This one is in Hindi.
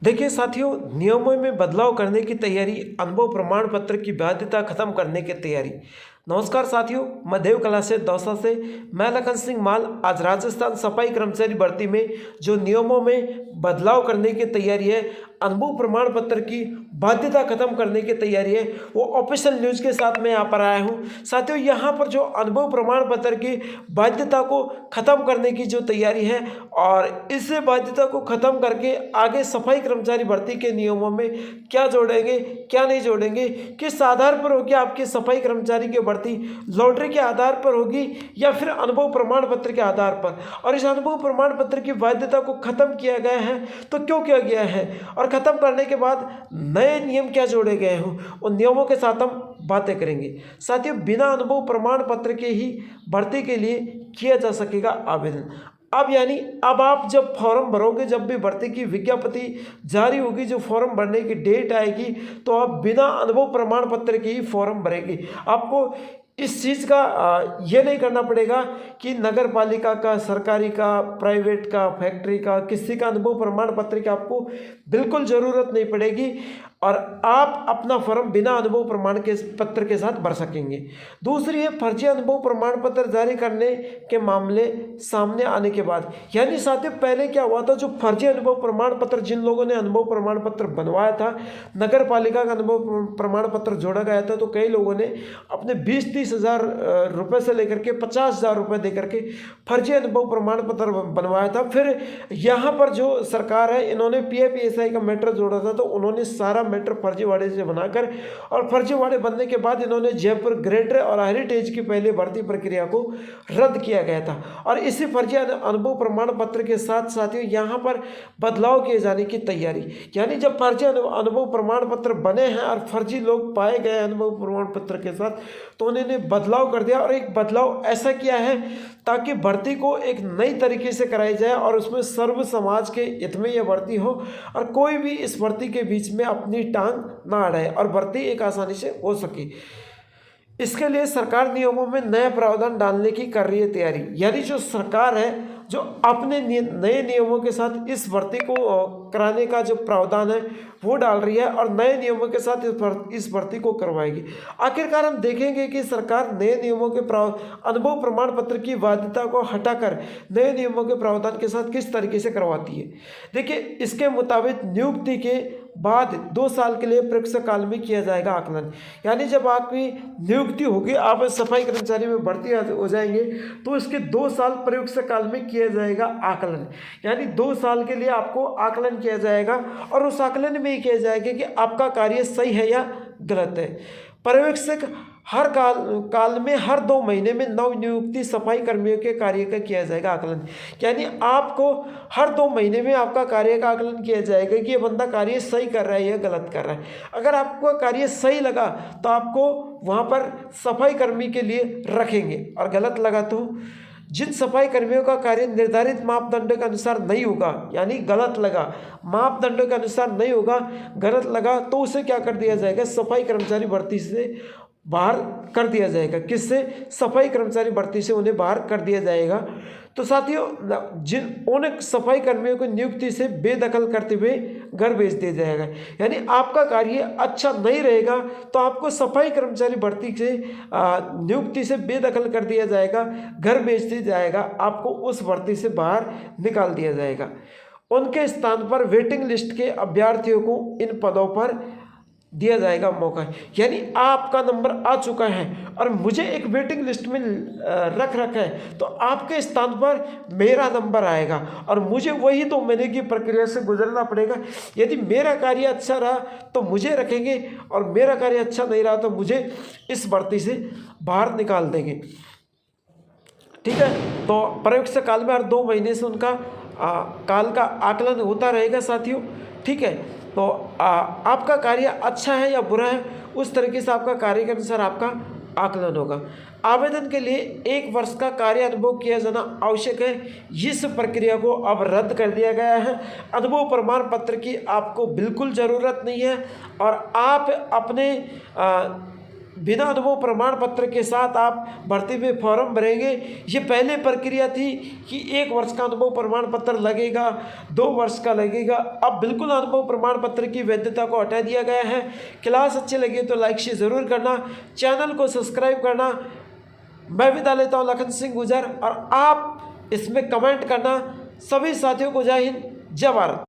देखिए साथियों, नियमों में बदलाव करने की तैयारी, अनुभव प्रमाण पत्र की बाध्यता खत्म करने की तैयारी। नमस्कार साथियों, मैं देव कला से दौसा से मैं लखन सिंह माल। आज राजस्थान सफाई कर्मचारी भर्ती में जो नियमों में बदलाव करने की तैयारी है, अनुभव प्रमाण पत्र की बाध्यता खत्म करने की तैयारी है, वो ऑफिशियल न्यूज़ के साथ मैं यहाँ पर आया हूँ। साथियों, यहाँ पर जो अनुभव प्रमाण पत्र की बाध्यता को खत्म करने की जो तैयारी है और इस बाध्यता को खत्म करके आगे सफाई कर्मचारी भर्ती के नियमों में क्या जोड़ेंगे, क्या नहीं जोड़ेंगे, किस आधार पर होगी आपकी सफाई कर्मचारी की भर्ती, लॉटरी के आधार पर होगी या फिर अनुभव प्रमाण पत्र के आधार पर। और इस अनुभव प्रमाण पत्र की बाध्यता को खत्म किया गया है तो क्यों किया गया है, और खत्म करने के बाद नए नियम क्या जोड़े गए हैं, उन नियमों के साथ हम बातें करेंगे। साथियों, बिना अनुभव प्रमाण पत्र के ही भर्ती के लिए किया जा सकेगा आवेदन। अब यानी अब आप जब फॉर्म भरोगे, जब भी भर्ती की विज्ञप्ति जारी होगी, जो फॉर्म भरने की डेट आएगी, तो आप बिना अनुभव प्रमाण पत्र के ही फॉर्म भरेंगे। आपको इस चीज़ का ये नहीं करना पड़ेगा कि नगर पालिका का, सरकारी का, प्राइवेट का, फैक्ट्री का, किसी का अनुभव प्रमाण पत्र की आपको बिल्कुल ज़रूरत नहीं पड़ेगी और आप अपना फॉर्म बिना अनुभव प्रमाण के पत्र के साथ भर सकेंगे। दूसरी है फर्जी अनुभव प्रमाण पत्र जारी करने के मामले सामने आने के बाद। यानी साथियों, पहले क्या हुआ था, जो फर्जी अनुभव प्रमाण पत्र जिन लोगों ने अनुभव प्रमाण पत्र बनवाया था, नगर पालिका का अनुभव प्रमाण पत्र जोड़ा गया था, तो कई लोगों ने अपने 20-30 हज़ार रुपये से लेकर के 50,000 रुपये दे करके फर्जी अनुभव प्रमाण पत्र बनवाया था। फिर यहाँ पर जो सरकार है, इन्होंने PFPSI का मैटर जोड़ा था, तो उन्होंने सारा मैटर फर्जीवाड़े से बनाकर और फर्जीवाड़े बनने के बाद इन्होंने जयपुर ग्रेटर और हेरिटेज की पहले भर्ती प्रक्रिया को रद्द किया गया था। और इसी फर्जी अनुभव प्रमाण पत्र के साथ साथियों यहाँ पर बदलाव किए जाने की तैयारी। यानी जब फर्जी अनुभव प्रमाण पत्र बने हैं और फर्जी लोग पाए गए अनुभव प्रमाण पत्र के साथ, तो उन्होंने बदलाव कर दिया। और एक बदलाव ऐसा किया है ताकि भर्ती को एक नई तरीके से कराई जाए और उसमें सर्व समाज के हित में यह भर्ती हो और कोई भी इस भर्ती के बीच में अपनी टांग ना अड़ाए और भर्ती एक आसानी से हो सके। इसके लिए सरकार नियमों में नया प्रावधान डालने की कर रही है तैयारी। यानी जो सरकार है, जो अपने नए नियमों के साथ इस भर्ती को कराने का जो प्रावधान है वो डाल रही है और नए नियमों के साथ इस भर्ती को करवाएगी। आखिरकार हम देखेंगे कि सरकार नए नियमों के अनुभव प्रमाण पत्र की बाध्यता को हटाकर नए नियमों के प्रावधान के साथ किस तरीके से करवाती है। देखिए, इसके मुताबिक नियुक्ति के बाद 2 साल के लिए परीक्षा काल में किया जाएगा आकलन। यानी जब आपकी नियुक्ति होगी, आप सफाई कर्मचारी में भर्ती हो जाएंगे, तो इसके 2 साल परीक्षा काल में किया जाएगा आकलन। यानी 2 साल के लिए आपको आकलन किया जाएगा और उस आकलन में ही किया जाएगा कि आपका कार्य सही है या गलत है। पर्यवेक्षक हर काल में हर 2 महीने में नव नियुक्ति सफाई कर्मियों के कार्य का किया जाएगा आकलन। यानी आपको हर 2 महीने में आपका कार्य का आकलन किया जाएगा कि ये बंदा कार्य सही कर रहा है या गलत कर रहा है। अगर आपको कार्य सही लगा तो आपको वहाँ पर सफाई कर्मी के लिए रखेंगे और गलत लगा तो जिन सफाई कर्मियों का कार्य निर्धारित मापदंडों के अनुसार नहीं होगा, यानी गलत लगा, मापदंडों के अनुसार नहीं होगा, गलत लगा, तो उसे क्या कर दिया जाएगा, सफाई कर्मचारी भर्ती से बाहर कर दिया जाएगा। किससे? सफाई कर्मचारी भर्ती से उन्हें बाहर कर दिया जाएगा। तो साथियों, उन सफाई कर्मियों को नियुक्ति से बेदखल करते हुए घर भेज दिया जाएगा। यानी आपका कार्य अच्छा नहीं रहेगा तो आपको सफाई कर्मचारी भर्ती से नियुक्ति से बेदखल कर दिया जाएगा, घर भेज दिया जाएगा, आपको उस भर्ती से बाहर निकाल दिया जाएगा। उनके स्थान पर वेटिंग लिस्ट के अभ्यर्थियों को इन पदों पर दिया जाएगा मौका। यानी आपका नंबर आ चुका है और मुझे एक वेटिंग लिस्ट में रख रखा है, तो आपके स्थान पर मेरा नंबर आएगा और मुझे वही 2 महीने की प्रक्रिया से गुजरना पड़ेगा। यदि मेरा कार्य अच्छा रहा तो मुझे रखेंगे और मेरा कार्य अच्छा नहीं रहा तो मुझे इस भर्ती से बाहर निकाल देंगे। ठीक है, तो पर्यवेक्षण काल में हर 2 महीने से उनका काल का आकलन होता रहेगा साथियों। ठीक है, तो आपका कार्य अच्छा है या बुरा है, उस तरीके से आपका कार्य के अनुसार आपका आकलन होगा। आवेदन के लिए 1 वर्ष का कार्य अनुभव किया जाना आवश्यक है। इस प्रक्रिया को अब रद्द कर दिया गया है। अनुभव प्रमाण पत्र की आपको बिल्कुल ज़रूरत नहीं है और आप अपने बिना अनुभव प्रमाण पत्र के साथ आप भर्ती में फॉर्म भरेंगे। ये पहले प्रक्रिया थी कि 1 वर्ष का अनुभव प्रमाण पत्र लगेगा, 2 वर्ष का लगेगा। अब बिल्कुल अनुभव प्रमाण पत्र की वैधता को हटा दिया गया है। क्लास अच्छी लगी तो लाइक शेयर ज़रूर करना, चैनल को सब्सक्राइब करना। मैं विदा लेता हूँ लखन सिंह गुजर, और आप इसमें कमेंट करना। सभी साथियों को जय हिंद, जय भारत।